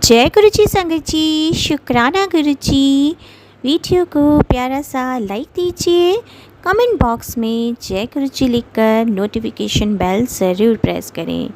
जय गुरु जी संगत जी, शुक्राना गुरु जी। वीडियो को प्यारा सा लाइक दीजिए, कमेंट बॉक्स में जय गुरु जी लिखकर नोटिफिकेशन बेल ज़रूर प्रेस करें।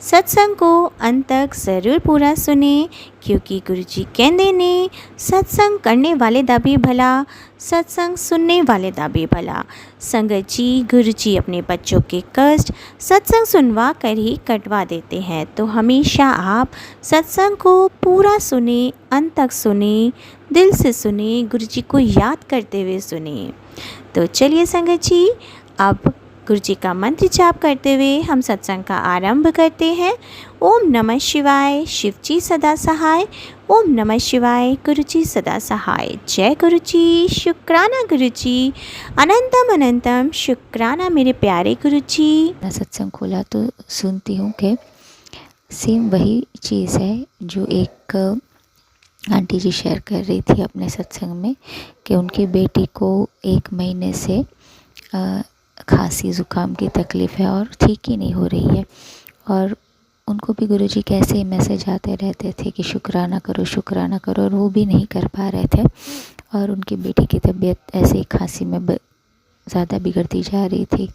सत्संग को अंत तक ज़रूर पूरा सुने, क्योंकि गुरु जी कहते ने सत्संग करने वाले दा भी भला, सत्संग सुनने वाले दा भी भला। संगत जी, गुरु जी अपने बच्चों के कष्ट सत्संग सुनवा कर ही कटवा देते हैं, तो हमेशा आप सत्संग को पूरा सुने, अंत तक सुने, दिल से सुने, गुरु जी को याद करते हुए सुने। तो चलिए संगत जी, अब गुरु जी का मंत्र जाप करते हुए हम सत्संग का आरंभ करते हैं। ओम नमः शिवाय, शिव जी सदा सहाय। ओम नमः शिवाय, गुरु जी सदा सहाय। जय गुरु जी, शुक्राना गुरु जी, अनंतम अनंतम शुक्राना मेरे प्यारे गुरु जी। सत्संग खोला तो सुनती हूँ कि सेम वही चीज़ है जो एक आंटी जी शेयर कर रही थी अपने सत्संग में, कि उनकी बेटी को 1 महीने से खांसी ज़ुकाम की तकलीफ़ है और ठीक ही नहीं हो रही है। और उनको भी गुरुजी कैसे मैसेज आते रहते थे कि शुक्राना करो शुक्राना करो, और वो भी नहीं कर पा रहे थे। और उनकी बेटी की तबीयत ऐसे ही खांसी में ज़्यादा बिगड़ती जा रही थी।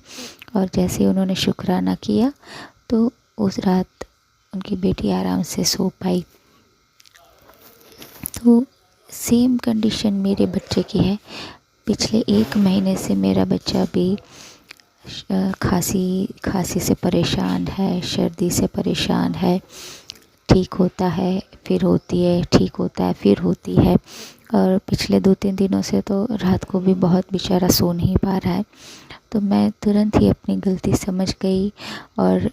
और जैसे उन्होंने शुक्राना किया तो उस रात उनकी बेटी आराम से सो पाई। तो सेम कंडीशन मेरे बच्चे की है। पिछले 1 महीने से मेरा बच्चा भी खांसी से परेशान है, सर्दी से परेशान है। ठीक होता है फिर होती है, ठीक होता है फिर होती है। और पिछले 2-3 दिनों से तो रात को भी बहुत बेचारा सो नहीं पा रहा है। तो मैं तुरंत ही अपनी गलती समझ गई और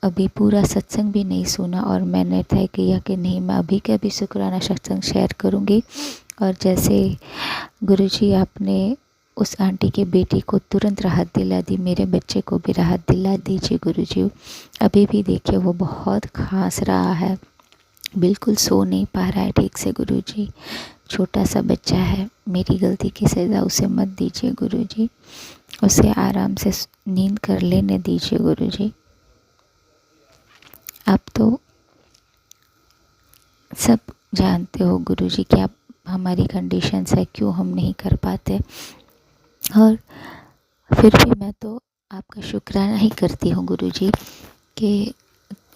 अभी पूरा सत्संग भी नहीं सुना, और मैंने तय किया कि नहीं, मैं अभी के अभी शुक्राना सत्संग शेयर करूँगी। और जैसे गुरुजी आपने उस आंटी की बेटी को तुरंत राहत दिला दी, मेरे बच्चे को भी राहत दिला दीजिए गुरुजी। अभी भी देखिए वो बहुत खांस रहा है, बिल्कुल सो नहीं पा रहा है ठीक से गुरुजी। छोटा सा बच्चा है, मेरी गलती की सज़ा उसे मत दीजिए गुरुजी, उसे आराम से नींद कर लेने दीजिए गुरुजी। आप तो सब जानते हो गुरुजी कि आप हमारी कंडीशंस है, क्यों हम नहीं कर पाते। और फिर भी मैं तो आपका शुक्राना ही करती हूँ गुरुजी कि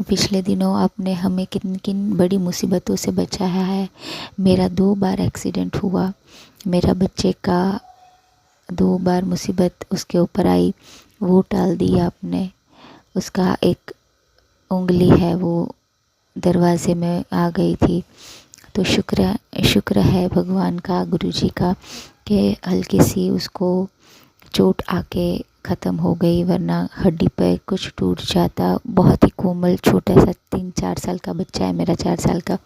पिछले दिनों आपने हमें किन किन बड़ी मुसीबतों से बचाया है। मेरा 2 बार एक्सीडेंट हुआ, मेरा बच्चे का 2 बार मुसीबत उसके ऊपर आई, वो टाल दी आपने। उसका एक उंगली है वो दरवाजे में आ गई थी। तो शुक्र है भगवान का, गुरुजी का, कि हल्की सी उसको चोट आके ख़त्म हो गई, वरना हड्डी पर कुछ टूट जाता। बहुत ही कोमल छोटा सा 3-4 साल का बच्चा है मेरा, 4 साल का।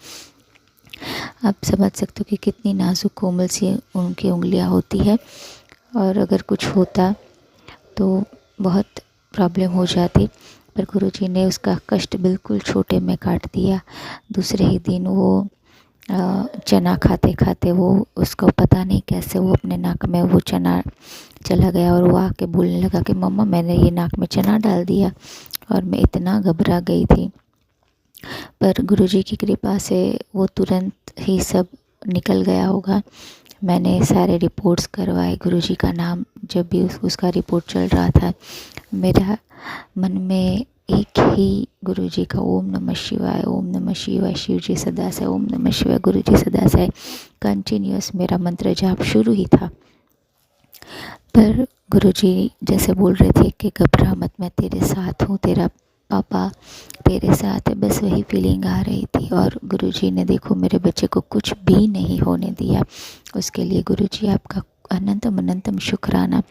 आप समझ सकते हो कि कितनी नाजुक कोमल सी उनकी उंगलियां होती है, और अगर कुछ होता तो बहुत प्रॉब्लम हो जाती। पर गुरुजी ने उसका कष्ट बिल्कुल छोटे में काट दिया। दूसरे ही दिन वो चना खाते खाते वो उसको पता नहीं कैसे वो अपने नाक में वो चना चला गया, और वो आके बोलने लगा कि मम्मा मैंने ये नाक में चना डाल दिया। और मैं इतना घबरा गई थी, पर गुरुजी की कृपा से वो तुरंत ही सब निकल गया होगा। मैंने सारे रिपोर्ट्स करवाए, गुरुजी का नाम जब भी उसका रिपोर्ट चल रहा था, मेरा मन में एक ही गुरुजी का ओम नमः शिवाय, ओम नमः शिवाय, शिव जी सदा से, ओम नमः शिवाय, गुरुजी सदा से कंटिन्यूस मेरा मंत्र जाप शुरू ही था। पर गुरुजी जैसे बोल रहे थे कि घबरा मत, मैं तेरे साथ हूँ, तेरा पापा तेरे साथ है, बस वही फीलिंग आ रही थी। और गुरुजी ने देखो मेरे बच्चे को कुछ भी नहीं होने दिया। उसके लिए गुरुजी आपका अनंतम अनंतम शुक्राना।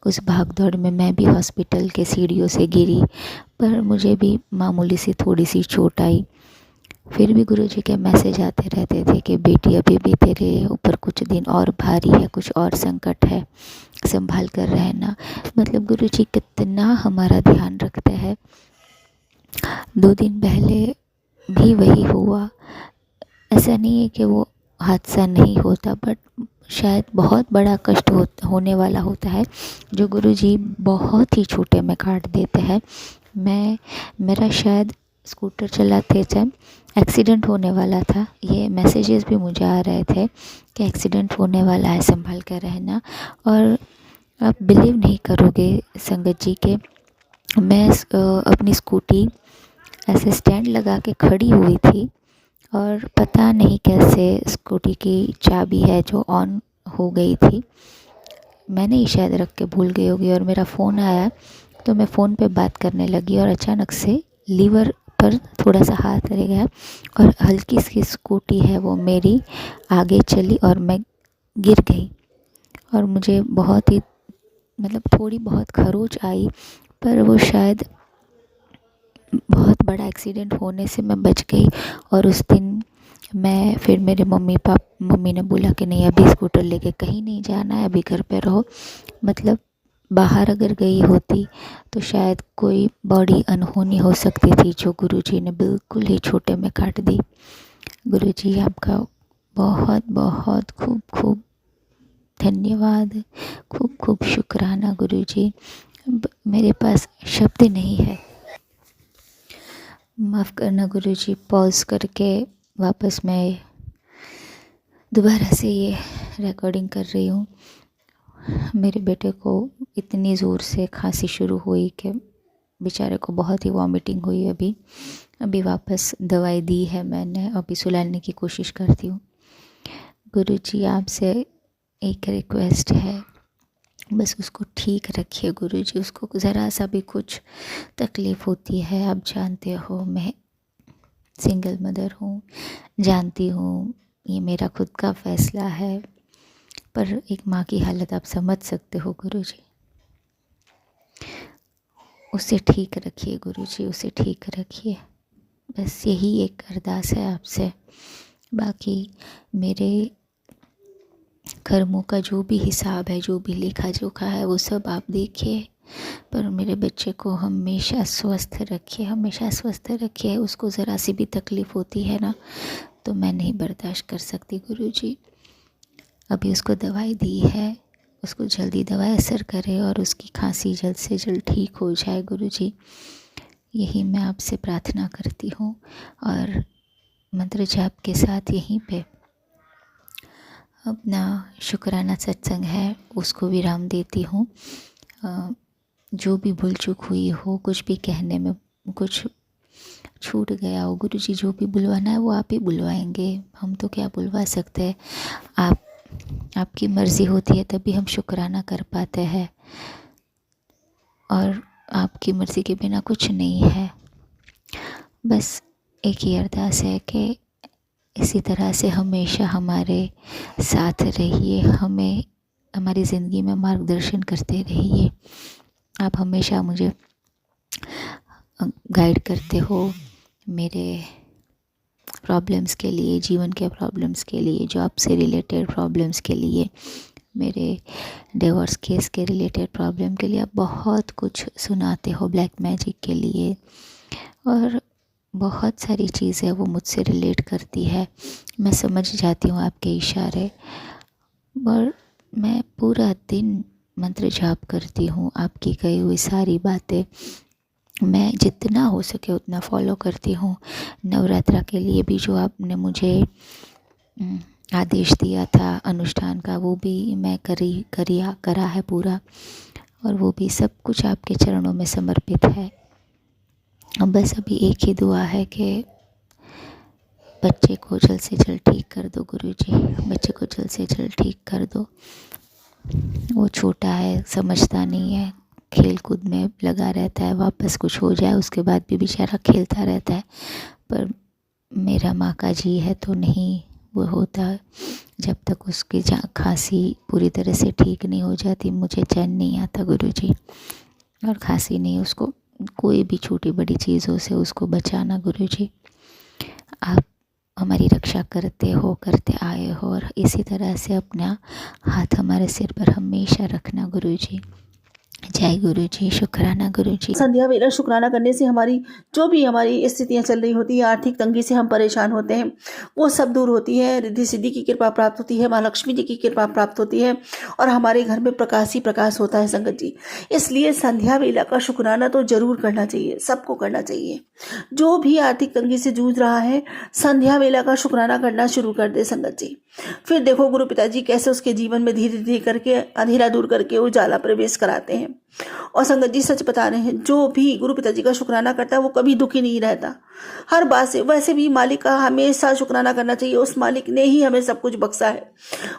उस भाग दौड़ में मैं भी हॉस्पिटल के सीढ़ियों से गिरी, पर मुझे भी मामूली सी थोड़ी सी चोट आई। फिर भी गुरुजी के मैसेज आते रहते थे कि बेटी अभी भी तेरे ऊपर कुछ दिन और भारी है, कुछ और संकट है, संभाल कर रहना। मतलब गुरुजी कितना हमारा ध्यान रखते हैं। 2 दिन पहले भी वही हुआ। ऐसा नहीं है कि वो हादसा नहीं होता, बट शायद बहुत बड़ा कष्ट होने वाला होता है, जो गुरुजी बहुत ही छोटे में काट देते हैं। मेरा शायद स्कूटर चलाते टाइम एक्सीडेंट होने वाला था। ये मैसेजेस भी मुझे आ रहे थे कि एक्सीडेंट होने वाला है, संभल कर रहना। और आप बिलीव नहीं करोगे संगत जी के मैं अपनी स्कूटी ऐसे स्टैंड लगा के खड़ी हुई थी और पता नहीं कैसे स्कूटी की चाबी है जो ऑन हो गई थी, मैंने ही शायद रख के भूल गई होगी, और मेरा फ़ोन आया तो मैं फ़ोन पे बात करने लगी और अचानक से लीवर पर थोड़ा सा हाथ रह गया और हल्की सी स्कूटी है वो मेरी आगे चली और मैं गिर गई। और मुझे बहुत ही मतलब थोड़ी बहुत खरोच आई, पर वो शायद बहुत बड़ा एक्सीडेंट होने से मैं बच गई। और उस दिन मैं फिर मेरे मम्मी ने बोला कि नहीं अभी स्कूटर लेके कहीं नहीं जाना है, अभी घर पे रहो। मतलब बाहर अगर गई होती तो शायद कोई बड़ी अनहोनी हो सकती थी जो गुरुजी ने बिल्कुल ही छोटे में काट दी। गुरुजी आपका बहुत बहुत खूब खूब धन्यवाद, खूब खूब शुक्राना गुरुजी। मेरे पास शब्द नहीं है। माफ़ करना गुरुजी, पॉज करके वापस मैं दोबारा से ये रिकॉर्डिंग कर रही हूँ। मेरे बेटे को इतनी ज़ोर से खांसी शुरू हुई कि बेचारे को बहुत ही वॉमिटिंग हुई। अभी वापस दवाई दी है मैंने, अभी सुलाने की कोशिश करती हूँ। गुरुजी आपसे एक रिक्वेस्ट है, बस उसको ठीक रखिए गुरुजी। उसको ज़रा सा भी कुछ तकलीफ़ होती है, आप जानते हो मैं सिंगल मदर हूँ, जानती हूँ ये मेरा खुद का फ़ैसला है, पर एक माँ की हालत आप समझ सकते हो गुरुजी। उसे ठीक रखिए गुरुजी, उसे ठीक रखिए। बस यही एक अरदास है आपसे। बाकी मेरे कर्मों का जो भी हिसाब है, जो भी लेखा जोखा है, वो सब आप देखिए, पर मेरे बच्चे को हमेशा स्वस्थ रखिए, हमेशा स्वस्थ रखिए। उसको ज़रा सी भी तकलीफ़ होती है ना तो मैं नहीं बर्दाश्त कर सकती गुरुजी। अभी उसको दवाई दी है, उसको जल्दी दवाई असर करे और उसकी खांसी जल्द से जल्द ठीक हो जाए गुरुजी, यही मैं आपसे प्रार्थना करती हूँ। और मंत्र जाप के साथ यहीं पे अपना शुक्राना सत्संग है उसको विराम देती हूँ। जो भी भूल चूक हुई हो, कुछ भी कहने में कुछ छूट गया हो, गुरुजी जो भी बुलवाना है वो आप ही बुलवाएंगे, हम तो क्या बुलवा सकते हैं। आपकी मर्ज़ी होती है तभी हम शुक्राना कर पाते हैं, और आपकी मर्ज़ी के बिना कुछ नहीं है। बस एक ही अरदास है कि इसी तरह से हमेशा हमारे साथ रहिए, हमें हमारी ज़िंदगी में मार्गदर्शन करते रहिए। आप हमेशा मुझे गाइड करते हो मेरे प्रॉब्लम्स के लिए, जीवन के प्रॉब्लम्स के लिए, जॉब से रिलेटेड प्रॉब्लम्स के लिए, मेरे डिवोर्स केस के रिलेटेड प्रॉब्लम के लिए। आप बहुत कुछ सुनाते हो ब्लैक मैजिक के लिए, और बहुत सारी चीज़ें वो मुझसे रिलेट करती है, मैं समझ जाती हूँ आपके इशारे। और मैं पूरा दिन मंत्र जाप करती हूँ, आपकी कही हुई सारी बातें मैं जितना हो सके उतना फॉलो करती हूँ। नवरात्रा के लिए भी जो आपने मुझे आदेश दिया था अनुष्ठान का, वो भी मैं करा है पूरा, और वो भी सब कुछ आपके चरणों में समर्पित है। बस अभी एक ही दुआ है कि बच्चे को जल्द से जल्द ठीक कर दो गुरुजी, बच्चे को जल्द से जल्द ठीक कर दो। वो छोटा है, समझता नहीं है, खेल कूद में लगा रहता है, वापस कुछ हो जाए उसके बाद भी बेचारा खेलता रहता है। पर मेरा माँ का जी है तो नहीं वो होता, जब तक उसकी खांसी पूरी तरह से ठीक नहीं हो जाती मुझे चैन नहीं आता गुरुजी। और खांसी नहीं, उसको कोई भी छोटी बड़ी चीज़ों से उसको बचाना गुरुजी। आप हमारी रक्षा करते आए हो, और इसी तरह से अपना हाथ हमारे सिर पर हमेशा रखना गुरुजी। जय जय गुरु जी, शुक्राना गुरु जी। संध्या वेला शुक्राना करने से हमारी जो भी हमारी स्थितियां चल रही होती है, आर्थिक तंगी से हम परेशान होते हैं, वो सब दूर होती है। रिद्धि सिद्धि की कृपा प्राप्त होती है, माँ लक्ष्मी जी की कृपा प्राप्त होती है और हमारे घर में प्रकाश ही प्रकाश होता है संगत जी। इसलिए संध्या वेला का शुक्राना तो जरूर करना चाहिए, सबको करना चाहिए। जो भी आर्थिक तंगी से जूझ रहा है, संध्या वेला का शुक्राना करना शुरू कर दे संगत जी। फिर देखो गुरु पिताजी कैसे उसके जीवन में धीरे धीरे करके अंधेरा दूर करके उजाला प्रवेश कराते हैं। और संगत जी सच बता रहे हैं, जो भी गुरु पिताजी का शुक्राना करता है वो कभी दुखी नहीं रहता हर बात से। वैसे भी मालिक का हमेशा शुक्राना करना चाहिए, उस मालिक ने ही हमें सब कुछ बख्शा है,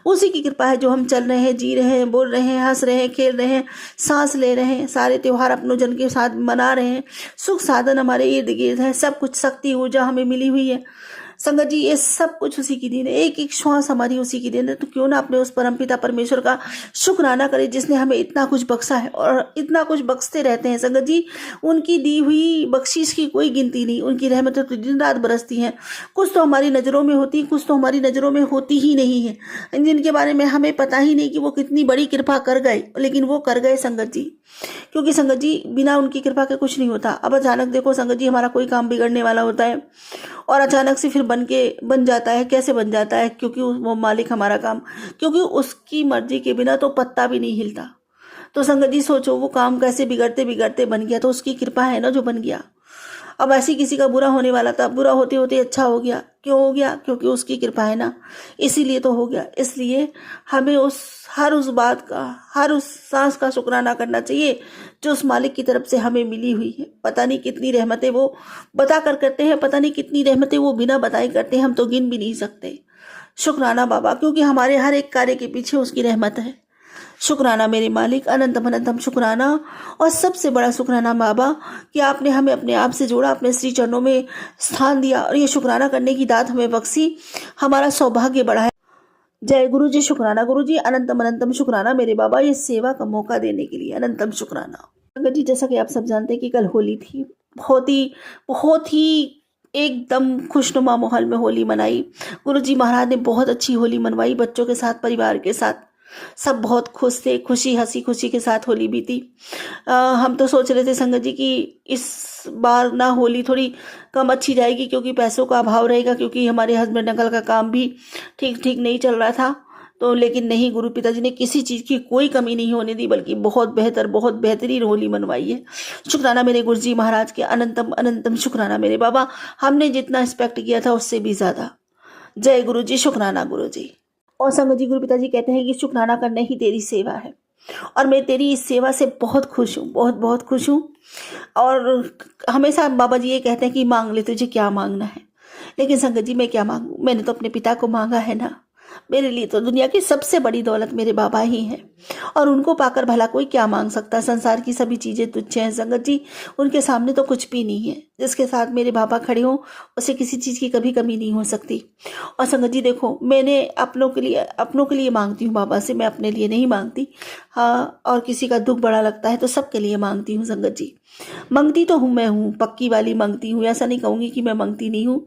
उसी की कृपा है जो हम चल रहे हैं, जी रहे हैं, बोल रहे हैं, हंस रहे हैं, खेल रहे हैं, सांस ले रहे हैं, सारे त्यौहार अपनों जन के साथ मना रहे हैं, सुख साधन हमारे इर्द गिर्द है, सब कुछ शक्ति ऊर्जा हमें मिली हुई है संगत जी। ये सब कुछ उसी की देन है, एक एक श्वास हमारी उसी की देन है। तो क्यों ना अपने उस परमपिता परमेश्वर का शुक्राना करें जिसने हमें इतना कुछ बख्शा है और इतना कुछ बख्शते रहते हैं संगत जी। उनकी दी हुई बख्शीश की कोई गिनती नहीं, उनकी रहमतें तो दिन रात बरसती हैं। कुछ तो हमारी नज़रों में होती, कुछ तो हमारी नज़रों में होती ही नहीं है, जिनके बारे में हमें पता ही नहीं कि वो कितनी बड़ी कृपा कर गए, लेकिन वो कर गए संगत जी। क्योंकि संगत जी बिना उनकी कृपा के कुछ नहीं होता। अब अचानक देखो संगत जी, हमारा कोई काम बिगड़ने वाला होता है और अचानक से फिर बन जाता है। कैसे बन जाता है? क्योंकि वो मालिक हमारा काम, क्योंकि उसकी मर्जी के बिना तो पत्ता भी नहीं हिलता। तो संगत जी सोचो वो काम कैसे बिगड़ते बिगड़ते बन गया, तो उसकी कृपा है ना जो बन गया। अब ऐसी किसी का बुरा होने वाला था, बुरा होते होते अच्छा हो गया। क्यों हो गया? क्योंकि उसकी कृपा है ना, इसीलिए तो हो गया। इसलिए हमें हर उस बात का, हर उस सांस का शुक्राना करना चाहिए जो उस मालिक की तरफ से हमें मिली हुई है। पता नहीं कितनी रहमतें वो बता कर करते हैं, पता नहीं कितनी रहमतें वो बिना बताए करते हैं, हम तो गिन भी नहीं सकते। शुक्राना बाबा, क्योंकि हमारे हर एक कार्य के पीछे उसकी रहमत है। शुक्राना मेरे मालिक, अनंतम अनंतम शुक्राना। और सबसे बड़ा शुक्राना बाबा कि आपने हमें अपने आप से जोड़ा, अपने श्री चरणों में स्थान दिया और ये शुक्राना करने की दात हमें बख्शी, हमारा सौभाग्य बढ़ा है। जय गुरु जी, शुक्राना गुरु जी, अनंतम अनंतम शुक्राना मेरे बाबा, ये सेवा का मौका देने के लिए अनंतम शुक्राना। संगत जी, जैसा कि आप सब जानते हैं कि कल होली थी, बहुत ही एकदम खुशनुमा माहौल में होली मनाई। गुरु जी महाराज ने बहुत अच्छी होली मनवाई, बच्चों के साथ, परिवार के साथ, सब बहुत खुश थे, हंसी खुशी के साथ होली बीती। हम तो सोच रहे थे संगत जी कि इस बार ना होली थोड़ी कम अच्छी जाएगी क्योंकि पैसों का अभाव रहेगा, क्योंकि हमारे हस्बैंड अंकल का काम भी ठीक नहीं चल रहा था। तो लेकिन नहीं, गुरु पिताजी ने किसी चीज़ की कोई कमी नहीं होने दी, बल्कि बहुत बेहतरीन होली मनवाई है। शुक्राना मेरे गुरु जी महाराज के, अनंतम अनंतम शुक्राना मेरे बाबा, हमने जितना एक्सपेक्ट किया था उससे भी ज़्यादा। जय गुरु जी, शुक्राना गुरु जी। और संगत जी, गुरु पिताजी कहते हैं कि शुक्राना करना ही तेरी सेवा है और मैं तेरी इस सेवा से बहुत खुश हूँ, बहुत खुश हूँ। और हमेशा बाबा जी ये कहते हैं कि मांग ले, तुझे क्या मांगना है। लेकिन संगत जी, मैं क्या मांगूँ? मैंने तो अपने पिता को मांगा है ना। मेरे लिए तो दुनिया की सबसे बड़ी दौलत मेरे बाबा ही हैं और उनको पाकर भला कोई क्या मांग सकता है। संसार की सभी चीज़ें तुच्छ हैं संगत जी, उनके सामने तो कुछ भी नहीं है। जिसके साथ मेरे बाबा खड़े हों उसे किसी चीज़ की कभी कमी नहीं हो सकती। और संगत जी देखो, मैंने अपनों के लिए मांगती हूँ बाबा से, मैं अपने लिए नहीं मांगती। हाँ, और किसी का दुख बड़ा लगता है तो सबके लिए मांगती हूँ संगत जी। मांगती तो हूँ, मैं हूँ पक्की वाली मांगती हूँ, ऐसा नहीं कहूँगी कि मैं मांगती नहीं हूँ,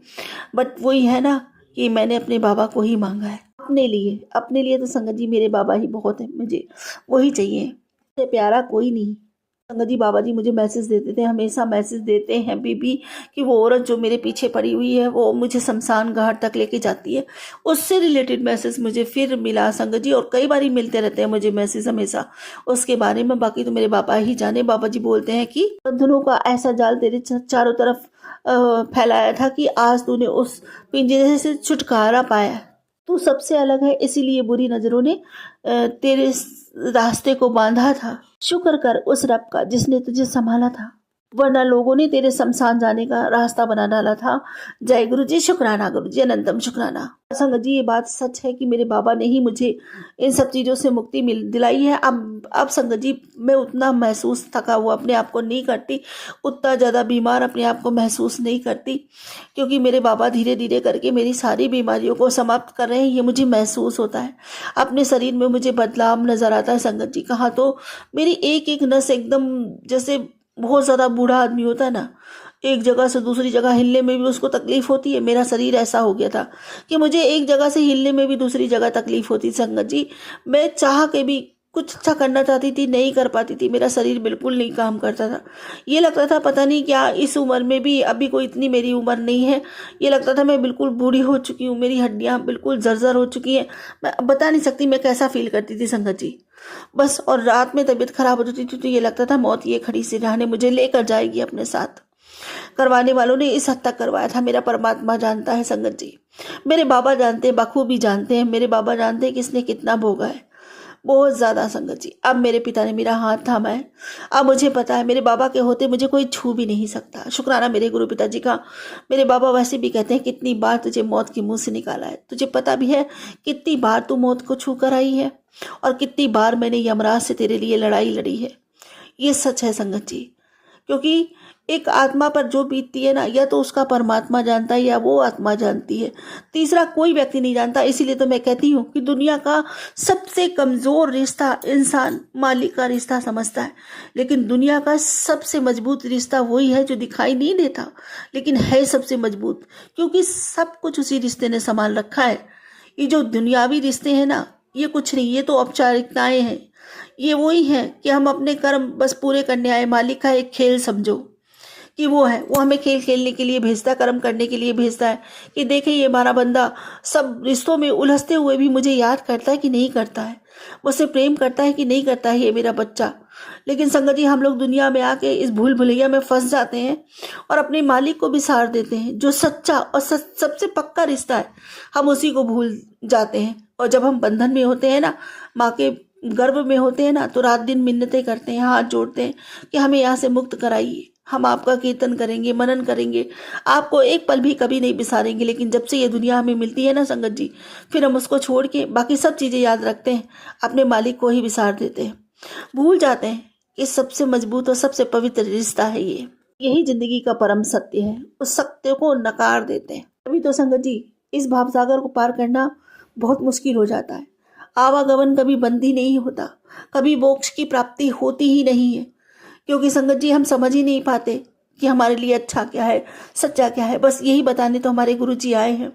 बट वही है ना कि मैंने अपने बाबा को ही मांगा है अपने लिए तो संगत जी मेरे बाबा ही बहुत है, मुझे वही चाहिए, मुझे प्यारा कोई नहीं। संगत जी, बाबा जी मुझे मैसेज देते थे, हमेशा मैसेज देते हैं बीबी कि वो औरत जो मेरे पीछे पड़ी हुई है वो मुझे शमशान घाट तक लेके जाती है। उससे रिलेटेड मैसेज मुझे फिर मिला संगत जी, और कई बार ही मिलते रहते हैं मुझे मैसेज हमेशा उसके बारे में। बाकी तो मेरे बाबा ही जाने। बाबा जी बोलते हैं कि बंधनों का ऐसा जाल तेरे चारों तरफ फैलाया था कि आज तूने उस पिंजरे से छुटकारा पाया। तू सबसे अलग है, इसीलिए बुरी नजरों ने तेरे रास्ते को बांधा था। शुक्र कर उस रब का जिसने तुझे संभाला था, वरना लोगों ने तेरे शमशान जाने का रास्ता बना डाला था। जय गुरु जी, शुक्राना गुरु जी, अनंतम शुक्राना। संगत जी, ये बात सच है कि मेरे बाबा ने ही मुझे इन सब चीज़ों से मुक्ति दिलाई है। अब संगत जी, मैं उतना महसूस थका हुआ अपने आप को नहीं करती, उतना ज़्यादा बीमार अपने आप को महसूस नहीं करती, क्योंकि मेरे बाबा धीरे धीरे करके मेरी सारी बीमारियों को समाप्त कर रहे हैं, ये मुझे महसूस होता है। अपने शरीर में मुझे बदलाव नज़र आता है संगत जी। कहाँ तो मेरी एक एक नस एकदम, जैसे बहुत ज़्यादा बूढ़ा आदमी होता है ना, एक जगह से दूसरी जगह हिलने में भी उसको तकलीफ होती है। मेरा शरीर ऐसा हो गया था कि मुझे एक जगह से हिलने में भी दूसरी जगह तकलीफ होती। संगत जी, मैं चाह के भी कुछ अच्छा करना चाहती थी, नहीं कर पाती थी। मेरा शरीर बिल्कुल नहीं काम करता था। ये लगता था पता नहीं क्या, इस उम्र में भी अभी कोई इतनी मेरी उम्र नहीं है। ये लगता था मैं बिल्कुल बूढ़ी हो चुकी हूँ, मेरी हड्डियाँ बिल्कुल जर्जर हो चुकी हैं। मैं अब बता नहीं सकती मैं कैसा फील करती थी संगत जी। बस, और रात में तबीयत खराब हो जाती थी तो ये लगता था मौत ये खड़ी सी राह ने मुझे लेकर जाएगी अपने साथ। करवाने वालों ने इस हद तक करवाया था, मेरा परमात्मा जानता है संगत जी। मेरे बाबा जानते हैं, बखूबी जानते हैं। मेरे बाबा जानते हैं कि इसने कितना भोगा है, बहुत ज़्यादा संगत जी। अब मेरे पिता ने मेरा हाथ थामा है। अब मुझे पता है मेरे बाबा के होते मुझे कोई छू भी नहीं सकता। शुक्राना मेरे गुरु पिताजी का। मेरे बाबा वैसे भी कहते हैं कितनी बार तुझे मौत के मुंह से निकाला है, तुझे पता भी है कितनी बार तू मौत को छू कर आई है और कितनी बार मैंने यमराज से तेरे लिए लड़ाई लड़ी है। ये सच है संगत जी, क्योंकि एक आत्मा पर जो बीतती है ना, या तो उसका परमात्मा जानता है या वो आत्मा जानती है, तीसरा कोई व्यक्ति नहीं जानता। इसीलिए तो मैं कहती हूँ कि दुनिया का सबसे कमज़ोर रिश्ता इंसान मालिक का रिश्ता समझता है, लेकिन दुनिया का सबसे मजबूत रिश्ता वही है जो दिखाई नहीं देता लेकिन है सबसे मजबूत, क्योंकि सब कुछ उसी रिश्ते ने संभाल रखा है। ये जो दुनियावी रिश्ते हैं ना, ये कुछ नहीं, ये तो औपचारिकताएं हैं। ये वही है कि हम अपने कर्म बस पूरे करने आए। मालिक का एक खेल समझो कि वो है, वो हमें खेल खेलने के लिए भेजता है, कर्म करने के लिए भेजता है कि देखे ये हमारा बंदा सब रिश्तों में उलझते हुए भी मुझे याद करता है कि नहीं करता है, मुझसे प्रेम करता है कि नहीं करता है ये मेरा बच्चा। लेकिन संगत जी, हम लोग दुनिया में आके इस भूल भुलैया में फंस जाते हैं और अपने मालिक को भी सार देते हैं। जो सच्चा और सबसे पक्का रिश्ता है हम उसी को भूल जाते हैं। और जब हम बंधन में होते हैं ना, माँ के गर्भ में होते हैं ना, तो रात दिन मिन्नतें करते हैं, हाथ जोड़ते हैं कि हमें यहाँ से मुक्त कराइए, हम आपका कीर्तन करेंगे, मनन करेंगे, आपको एक पल भी कभी नहीं बिसारेंगे। लेकिन जब से ये दुनिया हमें मिलती है ना संगत जी, फिर हम उसको छोड़ के बाकी सब चीज़ें याद रखते हैं, अपने मालिक को ही बिसार देते हैं, भूल जाते हैं कि सबसे मजबूत और सबसे पवित्र रिश्ता है ये। यही जिंदगी का परम सत्य है, उस सत्य को नकार देते हैं। अभी तो संगत जी इस भावसागर को पार करना बहुत मुश्किल हो जाता है। आवागमन कभी बंद ही नहीं होता, कभी मोक्ष की प्राप्ति होती ही नहीं है, क्योंकि संगत जी हम समझ ही नहीं पाते कि हमारे लिए अच्छा क्या है, सच्चा क्या है। बस यही बताने तो हमारे गुरुजी आए हैं।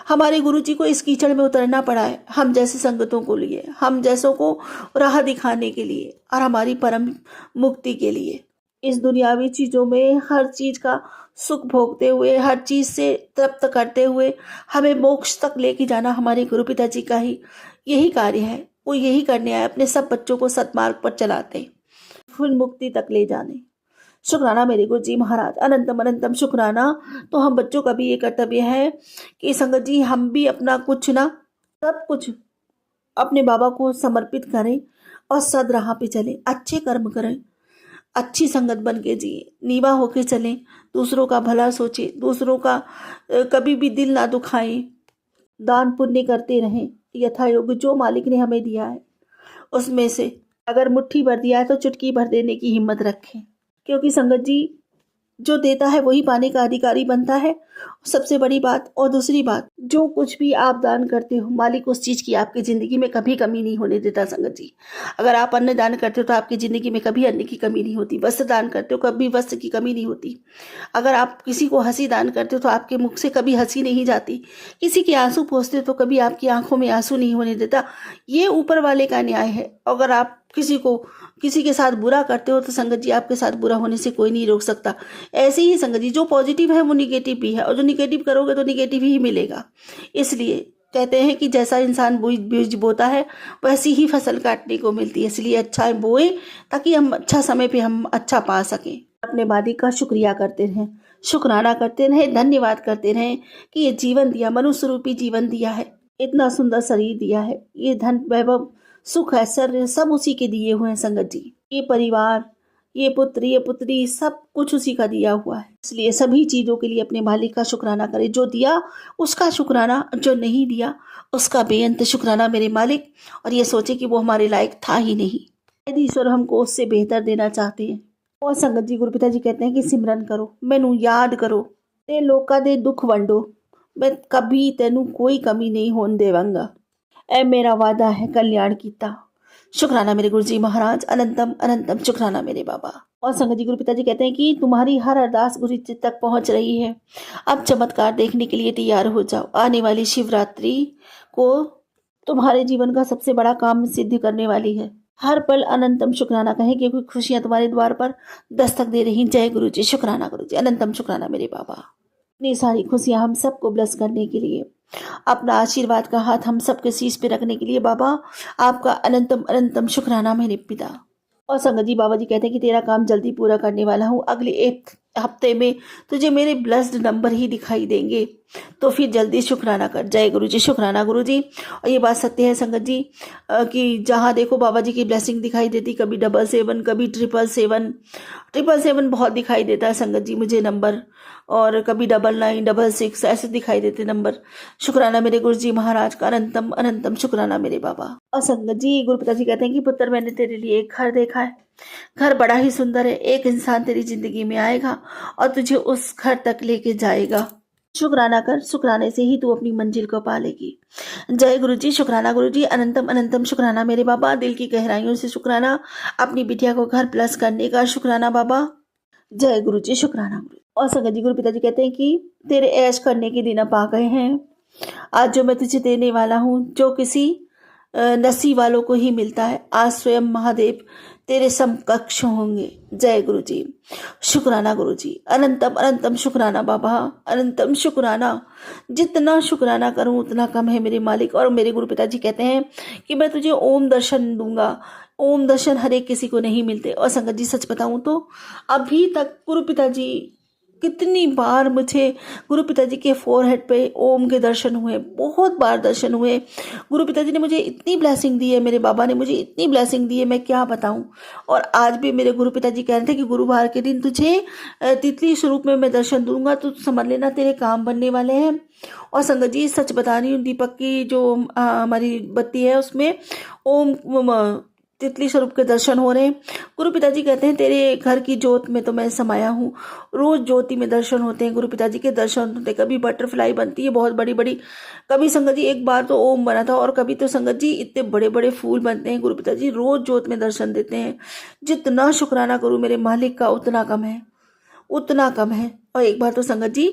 हमारे गुरुजी को इस कीचड़ में उतरना पड़ा है हम जैसे संगतों को लिए, हम जैसों को राह दिखाने के लिए और हमारी परम मुक्ति के लिए। इस दुनियावी चीज़ों में हर चीज़ का सुख भोगते हुए, हर चीज़ से तृप्त करते हुए हमें मोक्ष तक लेके जाना हमारे गुरु पिताजी का ही यही कार्य है। वो यही करने आए, अपने सब बच्चों को सतमार्ग पर चलाते, फुल मुक्ति तक ले जाने। शुक्राना मेरे गुरु जी महाराज, अनंतम अनंतम शुक्राना। तो हम बच्चों का भी ये कर्तव्य है कि संगत जी हम भी अपना कुछ ना सब कुछ अपने बाबा को समर्पित करें और सद राह पे चलें, अच्छे कर्म करें, अच्छी संगत बन के जिए, नीवा होके चलें, दूसरों का भला सोचें, दूसरों का कभी भी दिल ना दुखाएं, दान पुण्य करते रहें यथा योग्य। जो मालिक ने हमें दिया है उसमें से अगर मुट्ठी भर दिया है तो चुटकी भर देने की हिम्मत रखें, क्योंकि संगत जी जो देता है वही पाने का अधिकारी बनता है, सबसे बड़ी बात। और दूसरी बात, जो कुछ भी आप दान करते हो मालिक उस चीज़ की आपकी ज़िंदगी में कभी कमी नहीं होने देता संगत जी। अगर आप अन्न दान करते हो तो आपकी ज़िंदगी में कभी अन्न की कमी नहीं होती। वस्त्र दान करते हो कभी वस्त्र की कमी नहीं होती। अगर आप किसी को हंसी दान करते हो तो आपके मुख से कभी हंसी नहीं जाती। किसी के आंसू पोंछते हो तो कभी आपकी आंखों में आंसू नहीं होने देता। ये ऊपर वाले का न्याय है। अगर आप किसी के साथ बुरा करते हो तो संगत जी आपके साथ बुरा होने से कोई नहीं रोक सकता। ऐसे ही संगत जी जो पॉजिटिव है वो निगेटिव भी है, और जो निगेटिव करोगे तो निगेटिव ही मिलेगा। इसलिए कहते हैं कि जैसा इंसान बीज बोता है वैसी ही फसल काटने को मिलती है। इसलिए अच्छा बोए ताकि हम अच्छा समय पे हम अच्छा पा सकें। अपने मालिक का शुक्रिया करते रहें, शुक्राना करते रहें, धन्यवाद करते रहें कि ये जीवन दिया, मनुष्य रूपी जीवन दिया है, इतना सुंदर शरीर दिया है, ये धन वैभव सुख ऐश्वर्य सब उसी के दिए हुए हैं संगत जी। ये परिवार, ये पुत्र, ये पुत्री सब कुछ उसी का दिया हुआ है। इसलिए सभी चीज़ों के लिए अपने मालिक का शुक्राना करें। जो दिया उसका शुक्राना, जो नहीं दिया उसका बेअंत शुक्राना मेरे मालिक। और ये सोचे कि वो हमारे लायक था ही नहीं, यदि ईश्वर हमको उससे बेहतर देना चाहते हैं। और संगत जी गुरु पिताजी कहते हैं कि सिमरन करो, मैनू याद करो, ते लोका दे दुख वंडो, मैं कभी तेनू कोई कमी नहीं होने देवांगा, ऐ मेरा वादा है कल्याण कीता। शुक्राना मेरे गुरु जी महाराज, अनंतम अनंतम शुक्राना मेरे बाबा। और संगत जी गुरु पिताजी कहते हैं कि तुम्हारी हर अरदास गुरु जी तक पहुंच रही है। अब चमत्कार देखने के लिए तैयार हो जाओ। आने वाली शिवरात्रि को तुम्हारे जीवन का सबसे बड़ा काम सिद्ध करने वाली है। हर पल अनंतम शुक्राना कहें, क्योंकि खुशियां तुम्हारे द्वार पर दस्तक दे रही। जय गुरु जी, शुक्राना गुरु जी, अनंतम शुक्राना मेरे बाबा। इतनी सारी खुशियां हम सबको ब्लेस करने के लिए, अपना आशीर्वाद का हाथ हम सबके शीश पे रखने के लिए बाबा, आपका अनंतम अनंतम शुक्राना मेरे पिता। और संगत जी, बाबा जी कहते हैं कि तेरा काम जल्दी पूरा करने वाला हूँ। अगले एक हफ्ते में तुझे मेरे ब्लेस्ड नंबर ही दिखाई देंगे, तो फिर जल्दी शुक्राना कर। जय गुरु जी, शुक्राना गुरु जी। और ये बात सत्य है संगत जी, कि जहाँ देखो बाबा जी की ब्लेसिंग दिखाई देती, कभी 777, कभी 777, 777 बहुत दिखाई देता है संगत जी मुझे नंबर, और कभी 99, 66 ऐसे दिखाई देते नंबर। शुक्राना मेरे गुरु जी महाराज का, अनंतम अनंतम शुक्राना मेरे बाबा। और संगत जी, गुरु पिताजी कहते हैं कि पुत्र, मैंने तेरे लिए एक घर देखा है, घर बड़ा ही सुंदर है। एक इंसान तेरी जिंदगी में आएगा और तुझे उस घर तक लेके जाएगा। शुक्राना कर, शुक्राने से ही तू अपनी मंजिल को पालेगी। जय गुरु जी, शुक्राना गुरु जी, अनंतम अनंतम शुक्राना मेरे बाबा। दिल की गहराइयों से शुक्राना, अपनी बिटिया को घर प्लस करने का शुक्राना बाबा। जय गुरु जी, शुक्राना गुरु। और संगत जी, गुरु पिताजी कहते हैं कि तेरे ऐश करने के दिन अब आ गए हैं। आज जो मैं तुझे देने वाला हूँ, जो किसी नसीब वालों को ही मिलता है, आज स्वयं महादेव तेरे समकक्ष होंगे। जय गुरु जी, शुक्राना गुरु जी, अनंतम अनंतम शुक्राना बाबा, अनंतम शुक्राना। जितना शुक्राना करूं उतना कम है मेरे मालिक। और मेरे गुरु पिताजी कहते हैं कि मैं तुझे ओम दर्शन दूंगा। ओम दर्शन हर एक किसी को नहीं मिलते। और संगत जी, सच बताऊं तो अभी तक गुरु पिताजी कितनी बार मुझे गुरु पिताजी के फोरहेड पे ओम के दर्शन हुए, बहुत बार दर्शन हुए। गुरु पिताजी ने मुझे इतनी ब्लेसिंग दी है, मेरे बाबा ने मुझे इतनी ब्लेसिंग दी है, मैं क्या बताऊं। और आज भी मेरे गुरु पिताजी कह रहे थे कि गुरुवार के दिन तुझे तितली स्वरूप में मैं दर्शन दूंगा, तो समझ लेना तेरे काम बनने वाले हैं। और संगत जी, सच बता रही हूँ, दीपक की जो हमारी बत्ती है उसमें ओम तितली स्वरूप के दर्शन हो रहे हैं। गुरु पिताजी कहते हैं तेरे घर की ज्योत में तो मैं समाया हूँ। रोज ज्योति में दर्शन होते हैं, गुरु पिताजी के दर्शन होते हैं। कभी बटरफ्लाई बनती है बहुत बड़ी बड़ी, कभी संगत जी एक बार तो ओम बना था, और कभी तो संगत जी इतने बड़े बड़े फूल बनते हैं। गुरु पिताजी रोज ज्योत में दर्शन देते हैं। जितना शुक्राना करूँ मेरे मालिक का उतना कम है, उतना कम है। और एक बार तो संगत जी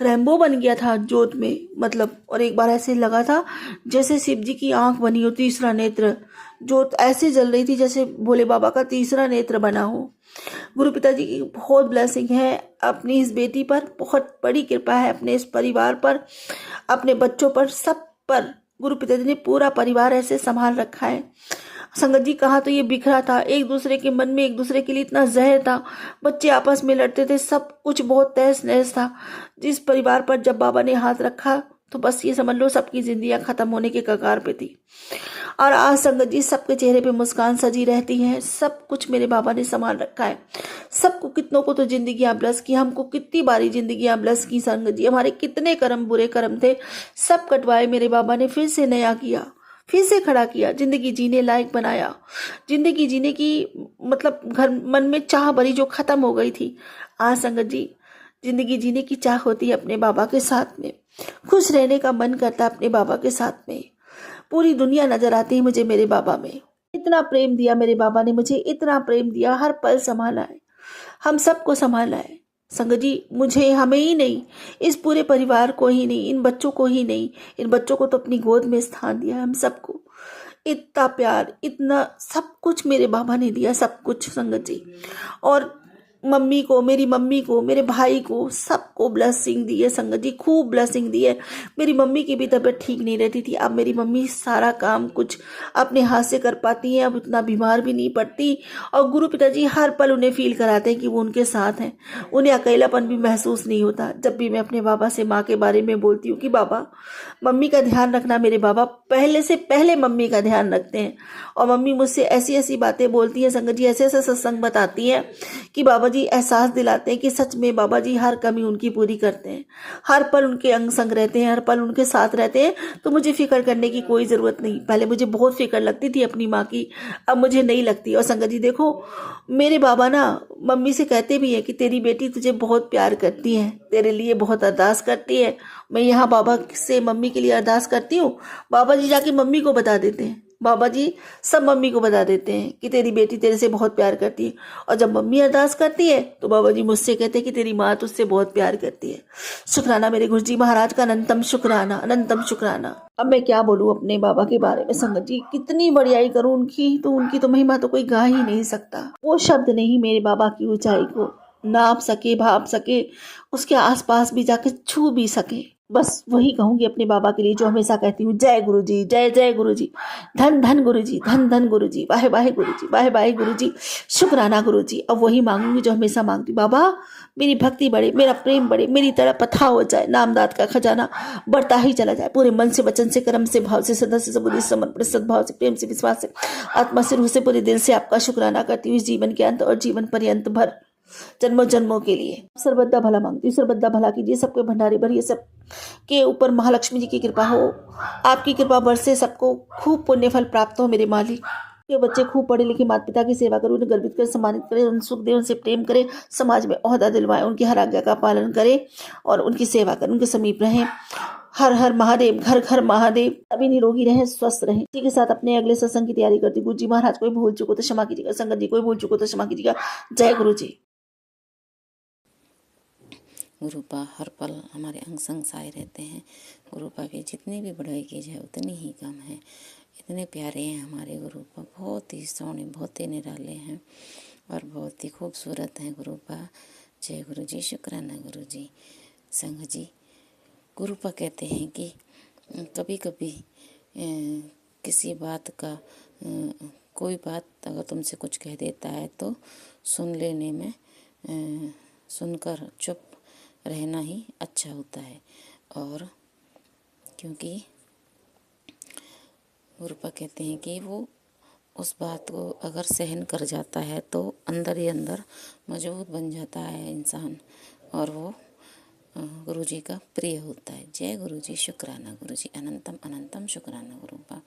रेनबो बन गया था ज्योत में, मतलब, और एक बार ऐसे लगा था जैसे शिव जी की आंख बनी हो, तीसरा नेत्र, ज्योत ऐसे जल रही थी जैसे भोले बाबा का तीसरा नेत्र बना हो। गुरु पिताजी की बहुत ब्लेसिंग है अपनी इस बेटी पर, बहुत बड़ी कृपा है अपने इस परिवार पर, अपने बच्चों पर, सब पर। गुरु पिताजी ने पूरा परिवार ऐसे संभाल रखा है। संगत जी, कहा तो ये बिखरा था, एक दूसरे के मन में एक दूसरे के लिए इतना जहर था, बच्चे आपस में लड़ते थे, सब कुछ बहुत तहस नहस था। जिस परिवार पर जब बाबा ने हाथ रखा तो बस ये समझ लो सबकी जिंदगियां खत्म होने के कगार पे थी। और आज संगत जी सबके चेहरे पे मुस्कान सजी रहती है। सब कुछ मेरे बाबा ने संभाल रखा है। सबको, कितनों को तो जिंदगियां ब्लेस की, हमको कितनी बारी जिंदगियां ब्लेस की संगत जी। हमारे कितने कर्म, बुरे कर्म थे, सब कटवाए मेरे बाबा ने, फिर से नया किया, फिर से खड़ा किया, जिंदगी जीने लायक बनाया। जिंदगी जीने की मतलब घर मन में चाह भरी जो खत्म हो गई थी, आज संगत जी जिंदगी जीने की चाह होती है अपने बाबा के साथ में। खुश रहने का मन करता है अपने बाबा के साथ में। पूरी दुनिया नजर आती है मुझे मेरे बाबा में। इतना प्रेम दिया मेरे बाबा ने मुझे, इतना प्रेम दिया, हर पल संभाला है, हम सबको संभाला है संगत जी। मुझे, हमें ही नहीं, इस पूरे परिवार को ही नहीं, इन बच्चों को ही नहीं, इन बच्चों को तो अपनी गोद में स्थान दिया, हम सबको इतना प्यार, इतना सब कुछ मेरे बाबा ने दिया, सब कुछ संगत जी। और मम्मी को, मेरी मम्मी को, मेरे भाई को, सबको ब्लेसिंग दी है संगत जी, खूब ब्लेसिंग दी है। मेरी मम्मी की भी तबीयत ठीक नहीं रहती थी, अब मेरी मम्मी सारा काम कुछ अपने हाथ से कर पाती हैं, अब इतना बीमार भी नहीं पड़ती। और गुरु पिताजी हर पल उन्हें फील कराते हैं कि वो उनके साथ हैं, उन्हें अकेलापन भी महसूस नहीं होता। जब भी मैं अपने बाबा से माँ के बारे में बोलती हूँ कि बाबा मम्मी का ध्यान रखना, मेरे बाबा पहले से पहले मम्मी का ध्यान रखते हैं। और मम्मी मुझसे ऐसी ऐसी बातें बोलती हैं संगत जी, ऐसे ऐसे सत्संग बताती हैं कि बाबा जी एहसास दिलाते हैं कि सच में बाबा जी हर कमी उनकी पूरी करते हैं, हर पल उनके अंग संग रहते हैं, हर पल उनके साथ रहते हैं। तो मुझे फिक्र करने की कोई ज़रूरत नहीं। पहले मुझे बहुत फिक्र लगती थी अपनी माँ की, अब मुझे नहीं लगती। और संगत जी देखो, मेरे बाबा ना मम्मी से कहते भी हैं कि तेरी बेटी तुझे बहुत प्यार करती है, तेरे लिए बहुत अरदास करती है। मैं यहाँ बाबा से मम्मी के लिए अरदास करती हूँ, बाबा जी जाके मम्मी को बता देते हैं, बाबा जी सब मम्मी को बता देते हैं कि तेरी बेटी तेरे से बहुत प्यार करती है, और जब मम्मी अरदास करती है तो बाबा जी मुझसे कहते हैं कि तेरी माँ तुझसे बहुत प्यार करती है। शुक्राना मेरे गुरु जी महाराज का, अनंतम शुक्राना, अनंतम शुक्राना। अब मैं क्या बोलूँ अपने बाबा के बारे में संगत जी, कितनी बड़ाई करूँ उनकी तो महिमा तो कोई गा ही नहीं सकता। वो शब्द नहीं मेरे बाबा की ऊंचाई को नाप सके, भाप सके, उसके आसपास भी जाके छू भी सके। बस वही कहूंगी अपने बाबा के लिए जो हमेशा कहती हूँ, जय गुरु जी, जय जय गुरु जी, धन धन गुरु जी, धन धन गुरु जी, वाहे वाहे गुरु जी, वाहे वाहे गुरु जी, शुक्राना गुरु जी। अब वही मांगूंगी जो हमेशा मांगती, बाबा मेरी भक्ति बढ़े, मेरा प्रेम बढ़े, मेरी तरफ पथा हो जाए, नामदात का खजाना बढ़ता ही चला जाए, पूरे मन से, वचन से, कर्म से, भाव से, सदा से, सबूरी समर्पण, सद्भाव से, प्रेम से, विश्वास से, आत्मा से, रूह से, पूरे दिल से आपका शुक्राना करती हूँ इस जीवन के अंत और जीवन पर्यंत भर, जन्मों जन्मों के लिए। सर्वदा भला मांगती हूँ, सर्वदा भला कीजिए, सबके भंडारे भरिए, सब के ऊपर महालक्ष्मी जी की कृपा हो, आपकी कृपा बरसे, सबको खूब पुण्य फल प्राप्त हो मेरे मालिक। के बच्चे खूब पढ़े लिखे, माता पिता की सेवा करें, उन्हें गर्वित करें, सम्मानित करें, उन्हें सुख दें, उनसे प्रेम करें, समाज में ओहदा दिलवाएं, उनकी हर आज्ञा का पालन करें और उनकी सेवा करें, उनके समीप रहें। हर हर महादेव, घर घर महादेव। सभी निरोगी रहें, स्वस्थ रहें। इसी के साथ अपने अगले सत्संग की तैयारी करती हूँ। गुरु जी महाराज कोई भूल चुको तो क्षमा कीजिएगा, संगत जी कोई भूल चुको तो क्षमा कीजिएगा। जय गुरु जी। गुरुपा हर पल हमारे अंग संग साए रहते हैं। गुरुपा की जितनी भी बढ़ाई की जाए उतनी ही कम है। इतने प्यारे हैं हमारे गुरुपा, बहुत ही सोने, बहुत ही निराले हैं और बहुत ही खूबसूरत हैं गुरुपा। जय गुरु जी, शुक्राना गुरु जी। संग जी, गुरुपा कहते हैं कि कभी कभी किसी बात का कोई बात अगर तुमसे कुछ कह देता है तो सुन लेने में सुनकर चुप रहना ही अच्छा होता है। और क्योंकि गुरुपा कहते हैं कि वो उस बात को अगर सहन कर जाता है तो अंदर ही अंदर मजबूत बन जाता है इंसान और वो गुरु जी का प्रिय होता है। जय गुरु जी, शुक्राना गुरु जी, अनंतम अनंतम शुक्राना गुरुपा।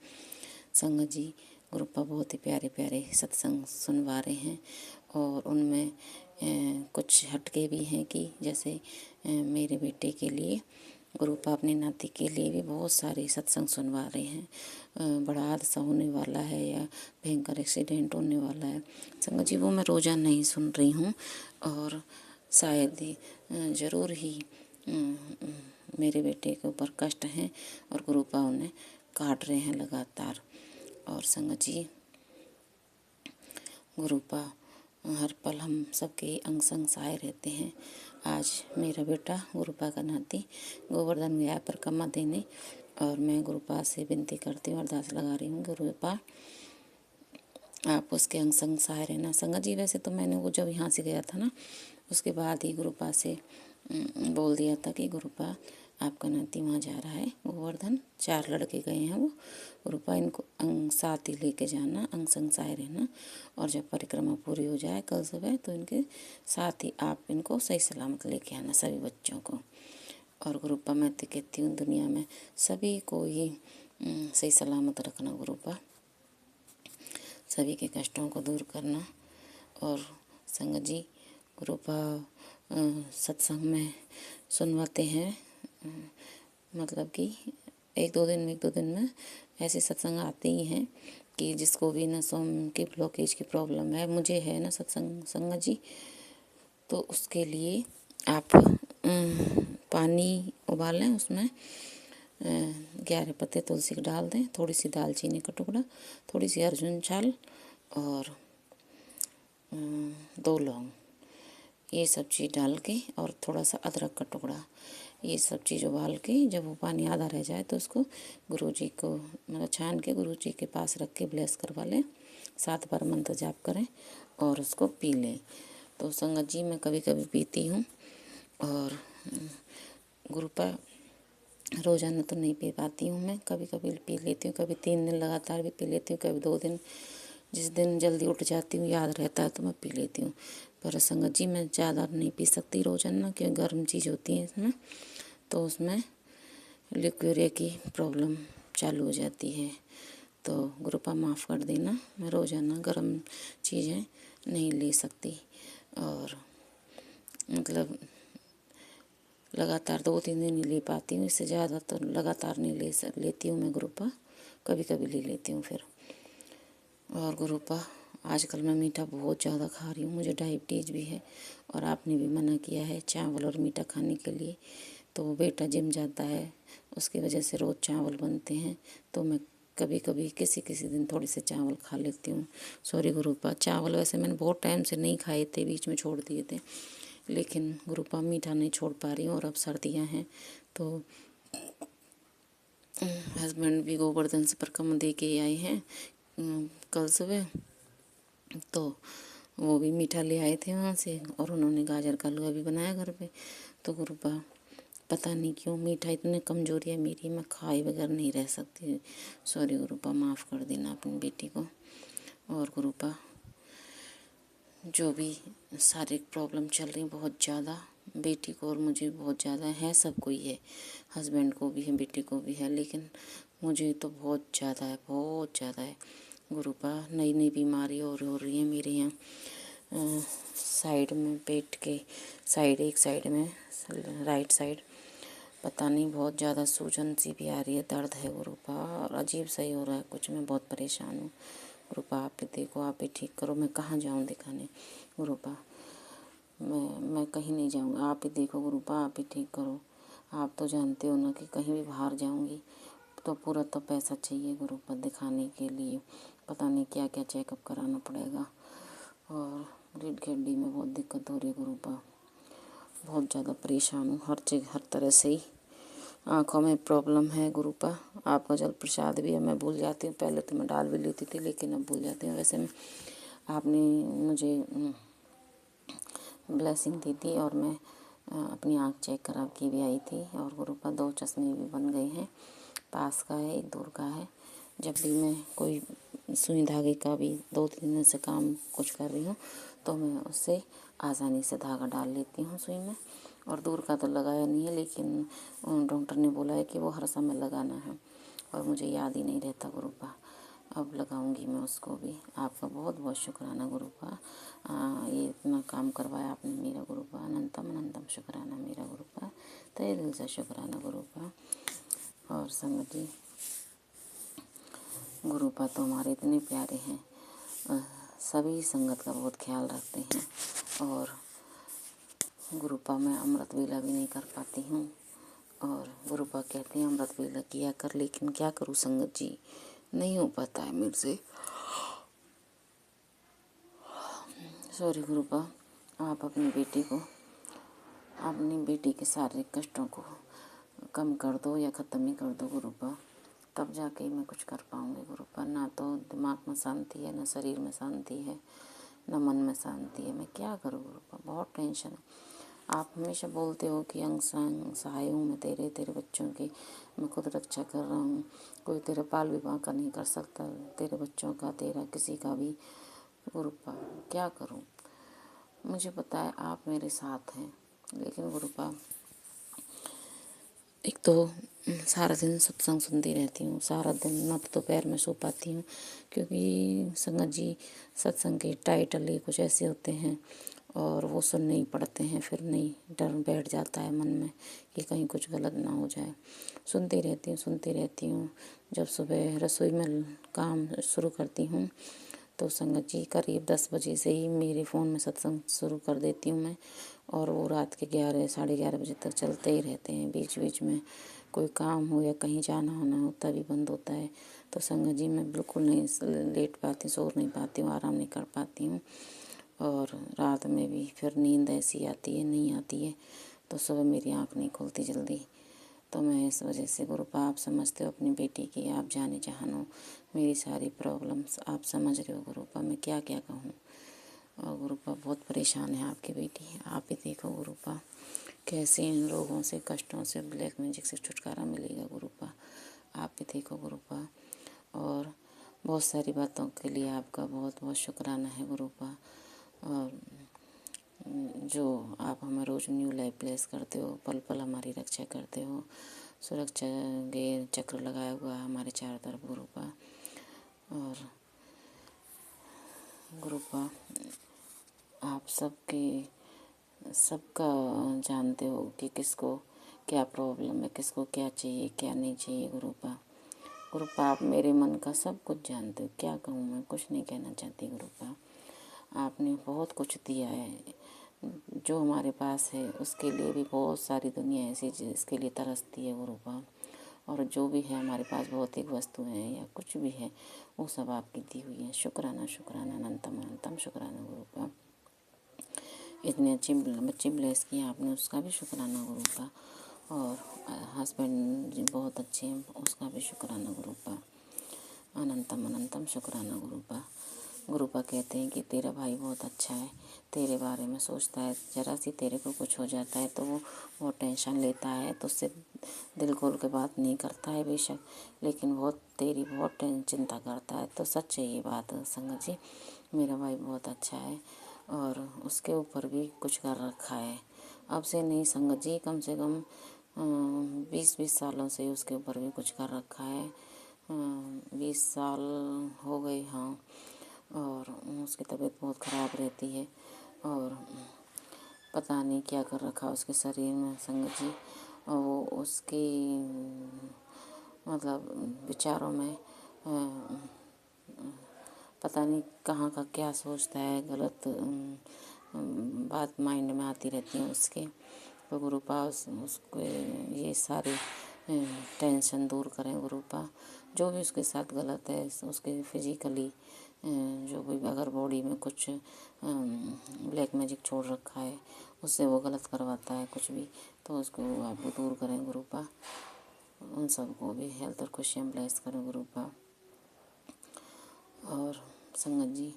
संगत जी, गुरुपा बहुत ही प्यारे प्यारे सत्संग सुनवा रहे हैं और उनमें कुछ हटके भी हैं कि जैसे मेरे बेटे के लिए गुरुपा अपने नाती के लिए भी बहुत सारे सत्संग सुनवा रहे हैं। बड़ा हादसा होने वाला है या भयंकर एक्सीडेंट होने वाला है। संगत जी, वो मैं रोज़ाना नहीं सुन रही हूँ और शायद ही ज़रूर ही मेरे बेटे के ऊपर कष्ट हैं और गुरुपा उन्हें काट रहे हैं लगातार। और संगत जी, गुरुपा हर पल हम सबके अंग संग सहाय रहते हैं। आज मेरा बेटा गुरुपा का नाती गोवर्धन गया परिक्रमा देने और मैं गुरुपा से विनती करती हूँ, अरदास लगा रही हूँ, गुरुपा आप उसके अंग संग सहाय रहना। संगत जी, वैसे तो मैंने वो जब यहाँ से गया था ना उसके बाद ही गुरुपा से बोल दिया था कि गुरुपा आपका नाती वहाँ जा रहा है गोवर्धन, 4 लड़के गए हैं वो, गुरुपा इनको अंग साथ ही लेके जाना, अंग संग सहाय रहना और जब परिक्रमा पूरी हो जाए कल सुबह तो इनके साथ ही आप इनको सही सलामत लेके आना सभी बच्चों को। और गुरुपा मैं तो कहती हूँ दुनिया में सभी को ही सही सलामत रखना गुरुपा, सभी के कष्टों को दूर करना। और संगत जी, गुरुपा सत्संग में सुनवाते हैं, मतलब कि एक दो दिन में ऐसे सत्संग आते ही हैं कि जिसको भी नसों की ब्लॉकेज की प्रॉब्लम है, मुझे है ना सत्संग संगत जी, तो उसके लिए आप पानी उबालें, उसमें 11 पत्ते तुलसी के डाल दें, थोड़ी सी दालचीनी का टुकड़ा, थोड़ी सी अर्जुन छाल और 2 लौंग, ये सब चीज़ डाल के और थोड़ा सा अदरक का टुकड़ा, ये सब चीज़ उबाल के जब वो पानी आधा रह जाए तो उसको गुरु जी को मतलब छान के गुरु जी के पास रख के ब्लेस करवा लें, 7 बार मंत्र जाप करें और उसको पी लें। तो संगत जी, मैं कभी कभी पीती हूँ और गुरुपा रोज़ाना तो नहीं पी पाती हूँ, मैं कभी कभी पी लेती हूँ, कभी 3 दिन लगातार भी पी लेती हूँ, कभी 2 दिन, जिस दिन जल्दी उठ जाती हूँ याद रहता है तो मैं पी लेती हूँ। पर संगत जी, मैं ज़्यादा नहीं पी सकती रोज़ाना क्योंकि गर्म चीज़ होती है इसमें, तो उसमें लिक्यूरिया की प्रॉब्लम चालू हो जाती है। तो गुरुपा माफ़ कर देना, मैं रोज़ाना गर्म चीज़ें नहीं ले सकती और मतलब लगातार 2-3 दिन ही ले पाती हूँ, इससे ज़्यादा तो लगातार नहीं लेती हूँ मैं गुरुपा, कभी कभी ले लेती हूँ फिर। और गुरुपा आजकल मैं मीठा बहुत ज़्यादा खा रही हूँ, मुझे डायबिटीज़ भी है और आपने भी मना किया है चावल और मीठा खाने के लिए। तो बेटा जिम जाता है, उसकी वजह से रोज़ चावल बनते हैं, तो मैं कभी कभी किसी किसी दिन थोड़ी से चावल खा लेती हूँ। सॉरी गुरुपा, चावल वैसे मैंने बहुत टाइम से नहीं खाए थे, बीच में छोड़ दिए थे, लेकिन गुरुपा मीठा नहीं छोड़ पा रही हूँ। और अब सर्दियाँ हैं तो हस्बैंड भी गोवर्धन से परिक्रमा दे के आए हैं कल सुबह, तो वो भी मीठा ले आए थे वहाँ से और उन्होंने गाजर का हलवा भी बनाया घर पे। तो गुरुपा पता नहीं क्यों मीठा इतनी कमज़ोरी है मेरी, मैं खाए बगैर नहीं रह सकती। सॉरी गुरुपा, माफ़ कर देना अपनी बेटी को। और गुरुपा जो भी शारीरिक प्रॉब्लम चल रही बहुत ज़्यादा, बेटी को और मुझे बहुत ज़्यादा है, सबको ही है, हस्बैंड को भी है, बेटी को भी है, लेकिन मुझे तो बहुत ज़्यादा है, बहुत ज़्यादा है गुरुपा। नई नई बीमारी और हो रही है मेरे यहाँ साइड में, पेट के साइड, एक साइड में, राइट साइड, पता नहीं बहुत ज़्यादा सूजन सी भी आ रही है, दर्द है गुरुपा, और अजीब सही हो रहा है कुछ, मैं बहुत परेशान हूँ गुरुपा। आप भी देखो, आप भी ठीक करो, मैं कहाँ जाऊँ दिखाने गुरुपा, मैं कहीं नहीं जाऊँगा, आप ही देखो गुरुपा, आप ही ठीक करो। आप तो जानते हो ना कि कहीं भी बाहर जाऊँगी तो पूरा तो पैसा चाहिए गुरुपा दिखाने के लिए, पता नहीं क्या क्या चेकअप कराना पड़ेगा, और रीढ़ की हड्डी में बहुत दिक्कत हो रही है गुरुपा, बहुत ज़्यादा परेशान हूँ हर जगह, हर तरह से ही। आँखों में प्रॉब्लम है गुरुपा, आपका जल प्रसाद भी है, मैं भूल जाती हूँ, पहले तो मैं डाल भी लेती थी लेकिन अब भूल जाती हूँ। वैसे में आपने मुझे ब्लेसिंग दी थी और मैं अपनी आँख चेक करा के भी आई थी, और गुरुपा 2 चश्मे भी बन गए हैं, पास का है, एक दूर का है। जब भी मैं कोई सुई धागे का भी 2-3 दिन से काम कुछ कर रही हूँ तो मैं उससे आसानी से धागा डाल लेती हूँ सुई में, और दूर का तो लगाया नहीं है, लेकिन डॉक्टर ने बोला है कि वो हर समय लगाना है, और मुझे याद ही नहीं रहता गुरुपा, अब लगाऊंगी मैं उसको भी। आपका बहुत बहुत शुक्राना गुरुपा, ये इतना काम करवाया आपने मेरा गुरुपा, अनंतम अनंतम शुक्राना मेरा गुरुपा, तहे दिल से शुक्राना गुरुपा। और संगत जी, गुरुपा तो हमारे इतने प्यारे हैं, सभी संगत का बहुत ख्याल रखते हैं, और गुरुपा मैं अमृत वेला भी नहीं कर पाती हूँ, और गुरुपा कहते हैं अमृत वेला किया कर, लेकिन क्या करूँ संगत जी, नहीं हो पाता है मेरे से। सॉरी गुरुपा, आप अपनी बेटी के शारीरिक कष्टों को कम कर दो या ख़त्म ही कर दो गुरुपा, तब जाके ही मैं कुछ कर पाऊँगी गुरुपा। ना तो दिमाग में शांति है, ना शरीर में शांति है, ना मन में शांति है, मैं क्या करूँ गुरुपा, बहुत टेंशन है। आप हमेशा बोलते हो कि अंग संग सहाय हूँ मैं तेरे बच्चों की, मैं खुद रक्षा कर रहा हूँ, कोई तेरा पाल विवाह का नहीं कर सकता, तेरे बच्चों का, तेरा किसी का भी गुरुपा, क्या करूँ। मुझे पता है आप मेरे साथ हैं, लेकिन गुरुपा एक तो सारा दिन सत्संग सुनती रहती हूँ, सारा दिन ना तो दोपहर में सो पाती हूँ, क्योंकि संगत जी सत्संग के टाइटल ही कुछ ऐसे होते हैं और वो सुनने ही पड़ते हैं, फिर नहीं, डर बैठ जाता है मन में कि कहीं कुछ गलत ना हो जाए। सुनती रहती हूँ। जब सुबह रसोई में काम शुरू करती हूँ तो संगत जी करीब 10 बजे से ही मेरे फ़ोन में सत्संग शुरू कर देती हूँ मैं, और वो रात के 11 साढ़े 11 बजे तक चलते ही रहते हैं। बीच बीच में कोई काम हो या कहीं जाना होना हो तभी बंद होता है। तो संगत जी मैं बिल्कुल नहीं लेट पाती, सो नहीं पाती हूँ, आराम नहीं कर पाती हूँ, और रात में भी फिर नींद ऐसी आती है, नहीं आती है, तो सुबह मेरी आँख नहीं खुलती जल्दी। तो मैं इस वजह से गुरुपा, आप समझते हो अपनी बेटी की, आप जाने जहान हो, मेरी सारी प्रॉब्लम्स आप समझ रहे हो गुरुपा, मैं क्या क्या कहूँ। और गुरुपा बहुत परेशान है आपकी बेटी, आप ही देखो गुरुपा कैसे इन रोगों से, कष्टों से, ब्लैक मैजिक से छुटकारा मिलेगा गुरुपा, आप भी देखो गुरुपा। और बहुत सारी बातों के लिए आपका बहुत बहुत शुक्राना है गुरुपा, और जो आप हमें रोज़ न्यू लाइफ ब्लेस करते हो, पल पल हमारी रक्षा करते हो, सुरक्षा के चक्र लगाया हुआ है हमारे चारों तरफ गुरुपा। और गुरुपा आप सबका जानते हो कि किसको क्या प्रॉब्लम है, किसको क्या चाहिए क्या नहीं चाहिए गुरुपा। गुरुपा आप मेरे मन का सब कुछ जानते हो, क्या कहूँ मैं, कुछ नहीं कहना चाहती गुरुपा। आपने बहुत कुछ दिया है, जो हमारे पास है उसके लिए भी बहुत सारी दुनिया ऐसी जिसके लिए तरसती है गुरुपा। और जो भी है हमारे पास भौतिक वस्तुएं हैं या कुछ भी है, वो सब आपकी दी हुई है। शुक्राना शुक्राना अनंतम अनंतम शुक्राना गुरुपा। इतने अच्छे बच्चे ब्लेस किए आपने, उसका भी शुक्राना गुरुपा। और हस्बैंड बहुत अच्छे हैं, उसका भी शुक्राना गुरुपा। अनंतम अनंतम शुक्राना गुरुपा। गुरुपा कहते हैं कि तेरा भाई बहुत अच्छा है, तेरे बारे में सोचता है, जरा सी तेरे को कुछ हो जाता है तो वो टेंशन लेता है, तो उससे दिल खोल के बात नहीं करता है बेशक, लेकिन तेरी बहुत चिंता करता है। तो सच है ये बात संगत जी, मेरा भाई बहुत अच्छा है और उसके ऊपर भी कुछ कर रखा है। अब से नहीं संगत जी, कम से कम 20 सालों से उसके ऊपर भी कुछ कर रखा है। 20 साल हो गए, हाँ। और उसकी तबीयत बहुत ख़राब रहती है और पता नहीं क्या कर रखा उसके शरीर में संगत जी। और वो उसकी मतलब विचारों में पता नहीं कहाँ का क्या सोचता है, गलत बात माइंड में आती रहती है उसके। तो गुरुपा उसको ये सारी टेंशन दूर करें गुरुपा। जो भी उसके साथ गलत है, उसके फिजिकली जो भी अगर बॉडी में कुछ ब्लैक मैजिक छोड़ रखा है, उससे वो गलत करवाता है कुछ भी, तो उसको आप दूर करें गुरुपा। उन सबको भी हेल्थ और खुशियाँ ब्लेस करें गुरुपा। और संगत जी,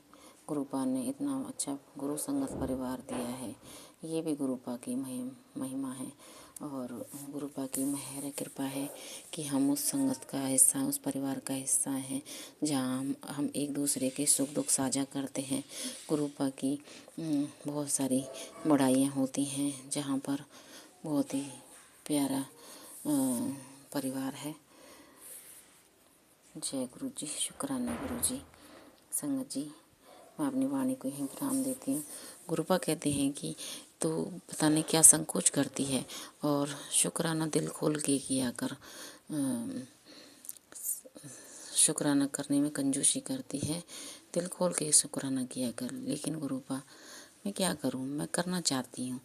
गुरुपा ने इतना अच्छा गुरु संगत परिवार दिया है, ये भी गुरुपा की महिमा है। और गुरुपा की मेहर कृपा है कि हम उस संगत का हिस्सा, उस परिवार का हिस्सा हैं जहाँ हम एक दूसरे के सुख दुख साझा करते हैं। गुरुपा की बहुत सारी बड़ाइयाँ होती हैं, जहाँ पर बहुत ही प्यारा परिवार है। जय गुरु जी, शुक्राना गुरु जी। संगत जी, मैं अपनी वाणी को यहीं विराम देती हूँ। गुरुपा कहते हैं कि तो पता नहीं क्या संकोच करती है और शुक्राना दिल खोल के किया कर, शुक्राना करने में कंजूसी करती है, दिल खोल के शुक्राना किया कर। लेकिन गुरुपा मैं क्या करूँ, मैं करना चाहती हूँ।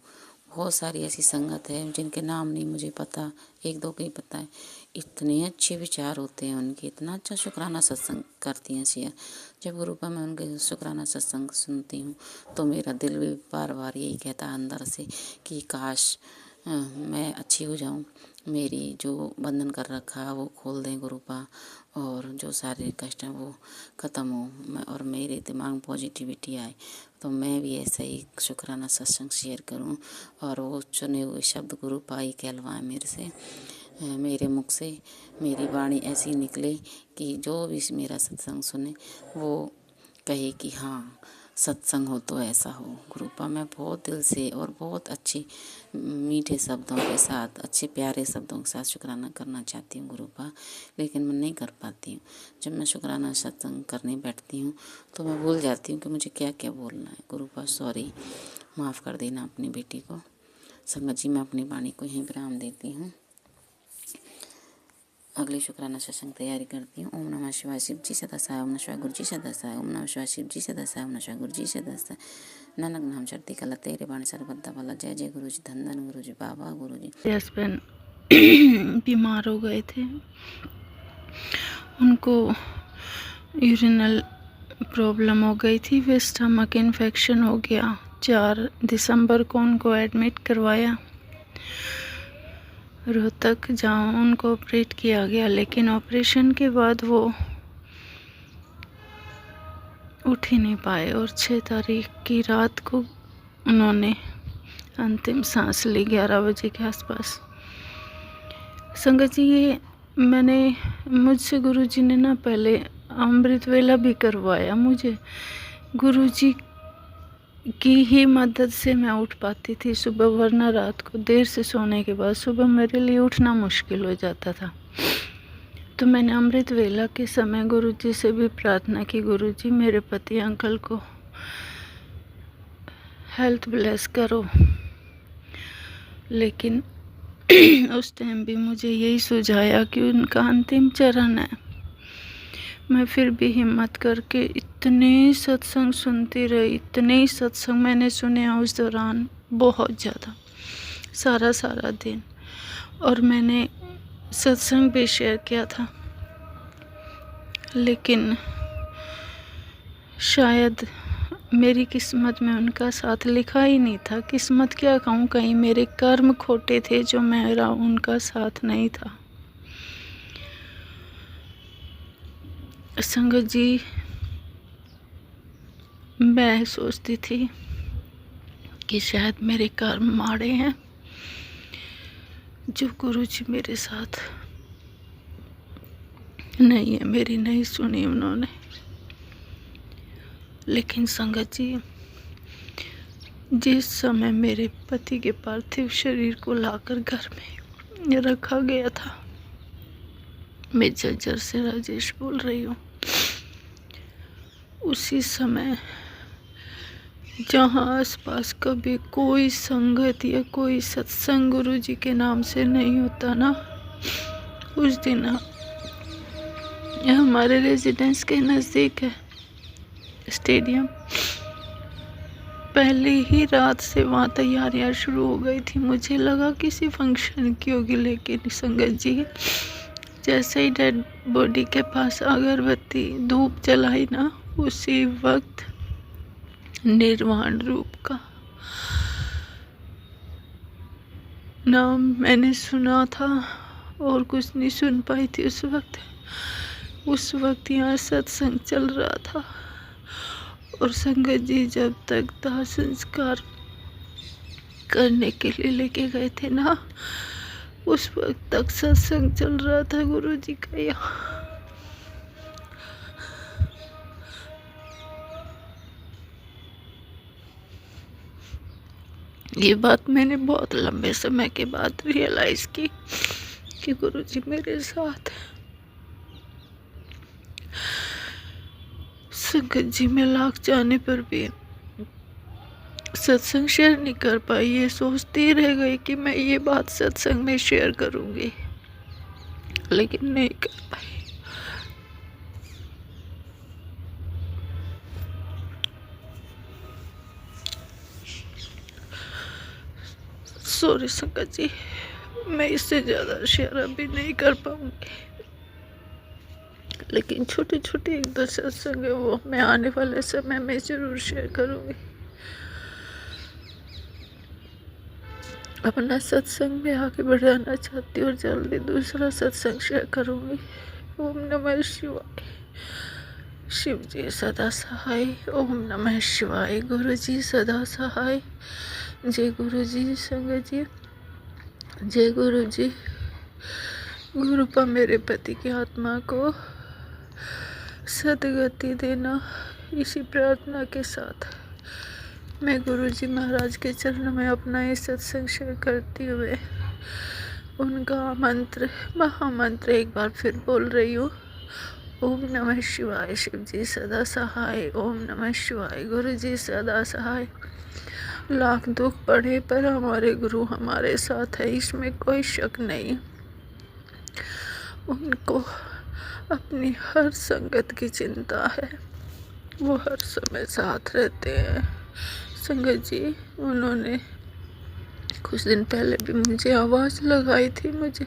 बहुत सारी ऐसी संगत है जिनके नाम नहीं मुझे पता, एक दो के ही पता है। इतने अच्छे विचार होते हैं उनके, इतना अच्छा शुक्राना सत्संग करती हैं शेयर। जब गुरुपा मैं उनके शुक्राना सत्संग सुनती हूँ तो मेरा दिल भी बार बार यही कहता है अंदर से कि काश मैं अच्छी हो जाऊँ, मेरी जो बंधन कर रखा है वो खोल दें गुरुपा, और जो सारे कष्ट हैं वो ख़त्म हो, और मेरे दिमाग में पॉजिटिविटी आए, तो मैं भी ऐसा ही शुक्राना सत्संग शेयर करूं और वो चुने हुए शब्द गुरुपा ही कहलवाएं मेरे से, मेरे मुख से मेरी वाणी ऐसी निकले कि जो भी मेरा सत्संग सुने वो कहे कि हाँ सत्संग हो तो ऐसा हो। गुरुपा मैं बहुत दिल से और बहुत अच्छे मीठे शब्दों के साथ, अच्छे प्यारे शब्दों के साथ शुक्राना करना चाहती हूँ गुरुपा, लेकिन मैं नहीं कर पाती हूँ। जब मैं शुक्राना सत्संग करने बैठती हूँ तो मैं भूल जाती हूँ कि मुझे क्या क्या बोलना है। गुरुपा सॉरी, माफ़ कर देना अपनी बेटी को। संगत जी, मैं अपनी वाणी को यहीं विराम देती हूँ। अगले शुक्राना सत्संग तैयारी करती हूँ। ओम नमः शिवाय शिव जी सदा साय, ओम नमः शिवाय गुरु जी सदा साय, ओम नमः शिवाय शिव जी सदा साय, ओम नमः शिवाय गुरु जी सदा साय। नानक नाम चढ़ती कला तेरे बाणी सर्वदा भला। जय जय गुरु जी, धन धन गुरु जी, बाबा गुरु जी। हस्बैंड बीमार हो गए थे, उनको यूरिनल प्रॉब्लम हो गई थी, वे स्टमक इन्फेक्शन हो गया। 4 दिसंबर को उनको एडमिट करवाया रोहतक, जहाँ उनको ऑपरेट किया गया, लेकिन ऑपरेशन के बाद वो उठ ही नहीं पाए और 6 तारीख की रात को उन्होंने अंतिम सांस ली 11 बजे के आसपास। संगत जी, ये मुझसे गुरुजी ने ना पहले अमृत वेला भी करवाया। मुझे गुरुजी की ही मदद से मैं उठ पाती थी सुबह, वरना रात को देर से सोने के बाद सुबह मेरे लिए उठना मुश्किल हो जाता था। तो मैंने अमृत वेला के समय गुरुजी से भी प्रार्थना की, गुरुजी मेरे पति अंकल को हेल्थ ब्लेस करो। लेकिन उस टाइम भी मुझे यही सुझाया कि उनका अंतिम चरण है, मैं फिर भी हिम्मत करके इतने सत्संग सुनती रही, इतने ही सत्संग मैंने सुने उस दौरान, बहुत ज़्यादा, सारा दिन। और मैंने सत्संग भी शेयर किया था, लेकिन शायद मेरी किस्मत में उनका साथ लिखा ही नहीं था। किस्मत क्या कहूँ, कहीं मेरे कर्म खोटे थे जो मेरा उनका साथ नहीं था। संगत जी, मैं सोचती थी कि शायद मेरे कर्म माड़े हैं जो गुरुजी मेरे साथ नहीं है, मेरी नहीं सुनी उन्होंने। लेकिन संगत जी, जिस समय मेरे पति के पार्थिव शरीर को लाकर घर में रखा गया था, मैं जज्जर से राजेश बोल रही हूँ, उसी समय जहाँ आसपास कभी कोई संगत या कोई सत्संग गुरुजी के नाम से नहीं होता ना, उस दिन हमारे रेजिडेंस के नज़दीक है स्टेडियम, पहले ही रात से वहाँ तैयारियाँ शुरू हो गई थी। मुझे लगा किसी फंक्शन की होगी, लेकिन संगत जी, जैसे ही डेड बॉडी के पास अगरबत्ती धूप जलाई ना, उसी वक्त निर्वाण रूप का नाम मैंने सुना था और कुछ नहीं सुन पाई थी उस वक्त यहाँ सत्संग चल रहा था। और संगत जी, जब तक दाह संस्कार करने के लिए लेके गए थे ना, उस वक्त तक सत्संग चल रहा था गुरुजी का यहाँ। ये बात मैंने बहुत लंबे समय के बाद रियलाइज की कि गुरुजी मेरे साथ हैं। संगत जी, मैं लाख जाने पर भी सत्संग शेयर नहीं कर पाई। ये सोचती रह गई कि मैं ये बात सत्संग में शेयर करूंगी, लेकिन नहीं कर पाई। सॉरी संगत जी, मैं इससे ज़्यादा शेयर अभी नहीं कर पाऊंगी, लेकिन छोटे छोटे एक दो सत्संग है, वो मैं आने वाले समय में ज़रूर शेयर करूंगी। अपना सत्संग में आगे बढ़ाना चाहती हूँ और जल्दी दूसरा सत्संग शेयर करूंगी। ओम नमः शिवाय। शिव जी सदा सहाय। ओम नमः शिवाय। गुरु जी सदा सहाय। जय गुरु जी। संगत जी, जय गुरु जी। गुरुपा मेरे पति की आत्मा को सदगति देना, इसी प्रार्थना के साथ मैं गुरुजी महाराज के चरणों में अपना ये सत्संग शेयर करते हुए उनका मंत्र, महामंत्र एक बार फिर बोल रही हूँ। ओम नमः शिवाय। शिव जी सदा सहाय। ओम नमः शिवाय। गुरु जी सदा सहाय। लाख दुख पड़े पर हमारे गुरु हमारे साथ है, इसमें कोई शक नहीं। उनको अपनी हर संगत की चिंता है, वो हर समय साथ रहते हैं। संगत जी, उन्होंने कुछ दिन पहले भी मुझे आवाज़ लगाई थी, मुझे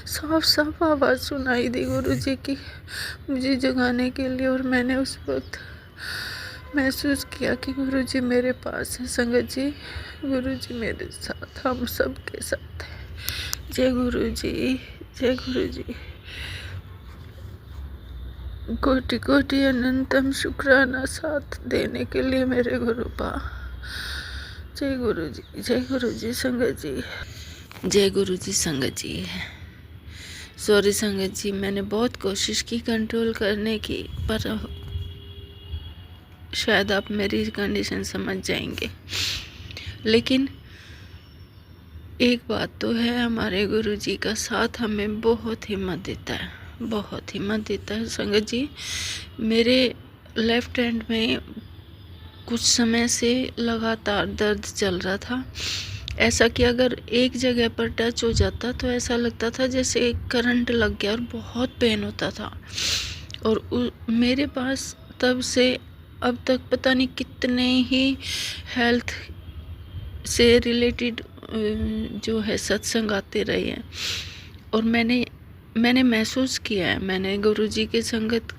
साफ साफ आवाज़ सुनाई दी गुरु जी की, मुझे जगाने के लिए, और मैंने उस वक्त महसूस किया कि गुरु जी मेरे पास है। संगत जी, गुरु जी मेरे साथ, हम सब के साथ हैं। जय गुरु जी। जय गुरु जी। कोटि कोटि अनंतम शुक्राना साथ देने के लिए मेरे गुरुपा। जय गुरु जी। जय गुरु जी। संगत जी, जय गुरु जी। संगत जी, सॉरी संगत जी, मैंने बहुत कोशिश की कंट्रोल करने की, पर शायद आप मेरी कंडीशन समझ जाएंगे। लेकिन एक बात तो है, हमारे गुरु जी का साथ हमें बहुत हिम्मत देता है, बहुत हिम्मत देता है। संगत जी, मेरे लेफ्ट हैंड में कुछ समय से लगातार दर्द चल रहा था, ऐसा कि अगर एक जगह पर टच हो जाता तो ऐसा लगता था जैसे एक करंट लग गया, और बहुत पेन होता था। और मेरे पास तब से अब तक पता नहीं कितने ही हेल्थ से रिलेटेड जो है सत्संग आते रहे हैं। और मैंने महसूस किया है, मैंने गुरुजी के संगत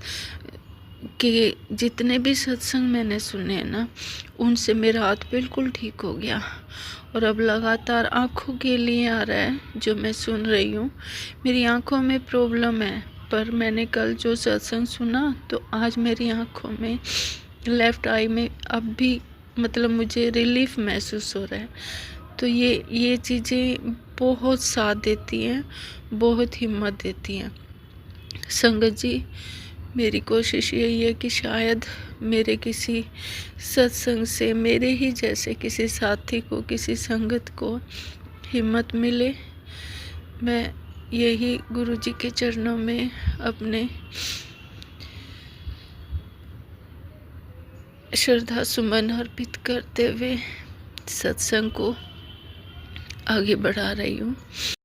के जितने भी सत्संग मैंने सुने हैं ना, उनसे मेरा हाथ बिल्कुल ठीक हो गया। और अब लगातार आँखों के लिए आ रहा है जो मैं सुन रही हूँ। मेरी आँखों में प्रॉब्लम है, पर मैंने कल जो सत्संग सुना तो आज मेरी आँखों में, लेफ़्ट आई में अब भी मतलब मुझे रिलीफ महसूस हो रहा है। तो ये चीज़ें बहुत साथ देती हैं, बहुत हिम्मत देती हैं। संगत जी, मेरी कोशिश यही है कि शायद मेरे किसी सत्संग से मेरे ही जैसे किसी साथी को, किसी संगत को हिम्मत मिले। मैं यही गुरुजी के चरणों में अपने श्रद्धा सुमन अर्पित करते हुए सत्संग को आगे बढ़ा रही हूँ।